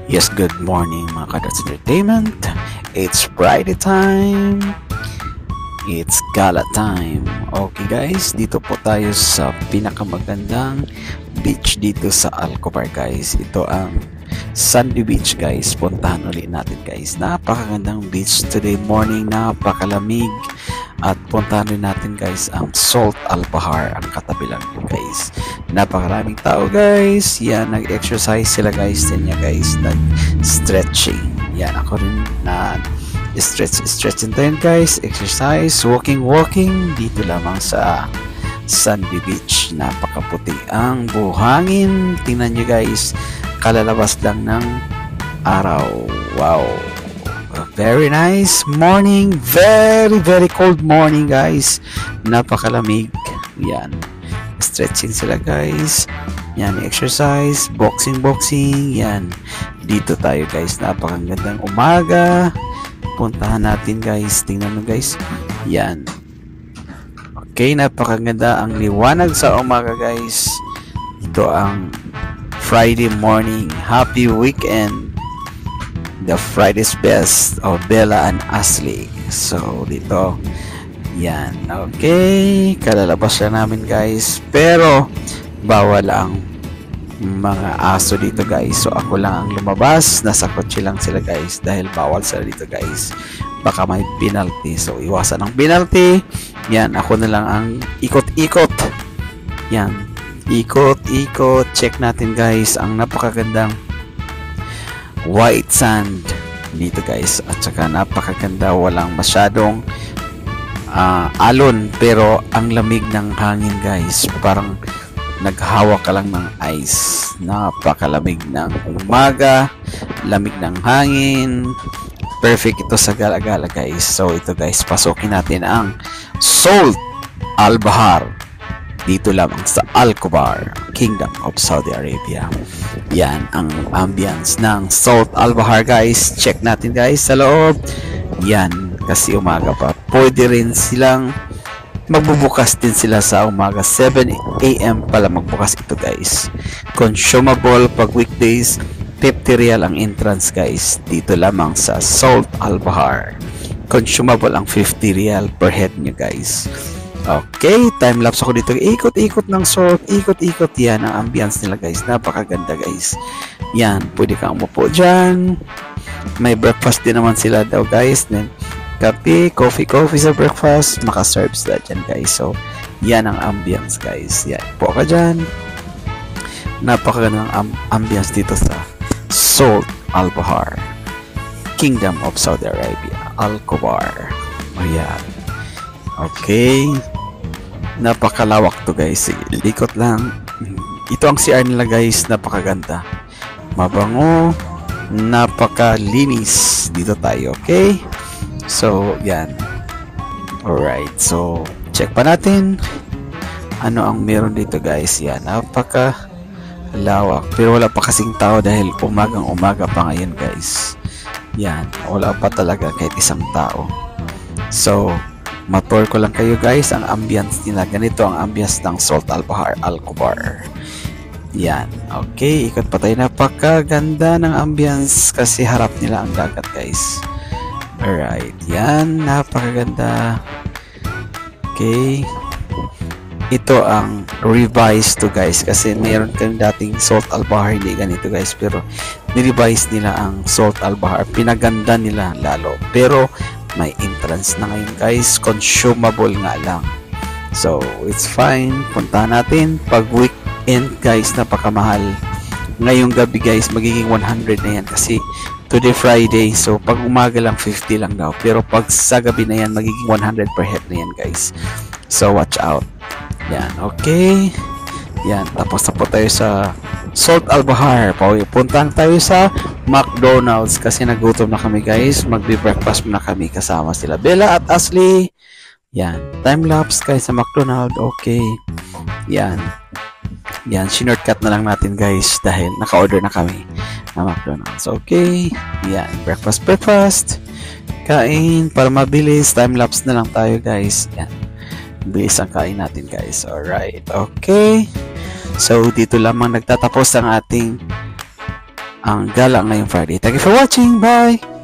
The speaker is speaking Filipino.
Yes, good morning mga Kadots Entertainment. It's Friday time. It's gala time. Okay guys, dito po tayo sa pinakamagandang beach dito sa Alcobar guys. Ito ang Sandy Beach guys. Puntahan ulit natin guys. Napakagandang beach today morning. Napakalamig. At puntahan rin natin guys ang Salt Albahar, ang katabi lang guys. Napakaraming tao guys. Yan, nag-exercise sila guys. Yan guys, nag-stretching. Yan, ako rin na stretching tayo guys. Exercise, walking dito lamang sa Sandy Beach. Napakaputi ang buhangin. Tingnan nyo guys, kalalabas lang ng araw. Wow, very nice morning. Very cold morning guys. Napakalamig. Yan, stretching sila guys. Yan, exercise, boxing. Yan, dito tayo guys. Napakagandang umaga. Puntahan natin guys. Tingnan mo guys. Yan, okay, napakaganda ang liwanag sa umaga guys. Ito ang Friday morning. Happy weekend. The Friday's best of Bella and Ashley. So dito, yan, okay, kalalabas na namin guys, pero bawal ang mga aso dito guys. So ako lang ang lumabas, nasa kotse lang sila guys dahil bawal sila dito guys, baka may penalty. So iwasan ang penalty. Yan, ako na lang ang ikot-ikot. Yan, ikot, check natin guys ang napakagandang white sand dito guys, at saka napakaganda, walang masyadong alon, pero ang lamig ng hangin guys, parang naghawak ka lang ng ice. Napakalamig ng umaga, lamig ng hangin, perfect ito sa gala-gala guys. So ito guys, pasukin natin ang Salt Albahar dito lamang sa Alcobar, Kingdom of Saudi Arabia. Yan ang ambience ng Salt Albahar guys. Check natin guys sa loob. Yan, kasi umaga pa. Pwede rin silang magbubukas din sila sa umaga. 7 AM pala magbukas ito guys. Consumable pag weekdays, 50 rial ang entrance guys. Dito lamang sa Salt Albahar. Consumable ang 50 rial per head nyo guys. Okay, time lapse ako dito. Ikot-ikot ng Salt, ikot-ikot. Yan ang ambience nila guys. Napakaganda guys. Yan, pwede kang umupo dyan. May breakfast din naman sila daw guys. Then, kape, coffee sa breakfast. Makaserve sila dyan guys. So, yan ang ambience guys. Yan, po ka dyan. Napakagandang ambience dito sa Salt Albahar, Kingdom of Saudi Arabia, Alcobar. Ayan. Okay, napakalawak to guys. Likot lang. Ito ang CR nila guys. Napakaganda, mabango, napakalinis. Dito tayo. Okay, so yan. Alright, so check pa natin ano ang meron dito guys. Yan, napakalawak, pero wala pa kasing tao dahil umaga pa ngayon guys. Yan, wala pa talaga kahit isang tao. So matour ko lang kayo guys ang ambience nila. Ganito ang ambience ng Salt Albahar, Alcobar. Yan, okay, ikot pa tayo. Napakaganda ng ambience kasi harap nila ang dagat guys. Alright, yan, napakaganda. Okay, ito ang revised to guys, kasi meron kang dating Salt Albahar hindi ganito guys, pero nirevise nila ang Salt Albahar, pinaganda nila lalo, pero may entrance na ngayon guys, consumable nga lang. So it's fine, puntahan natin pag weekend guys. Napakamahal ngayong gabi guys, magiging 100 na yan kasi today Friday. So pag umaga lang 50 lang daw, pero pag sa gabi na yan magiging 100 per head na yan guys. So watch out. Yan, okay, yan, tapos na po tayo sa Salt Albahar. Puntahan tayo sa McDonald's kasi nagutom na kami guys. Magbe-breakfast muna kami kasama sila Bella at Ashley. Yan, time lapse guys sa McDonald's. Okay, yan, shortcut na lang natin guys dahil naka-order na kami na McDonald's. Okay, yan, breakfast, kain para mabilis. Time lapse na lang tayo guys. Yan, bilis ang kain natin guys. Alright, okay, so dito lamang nagtatapos ang ating ang gala ngayong Friday. Thank you for watching. Bye!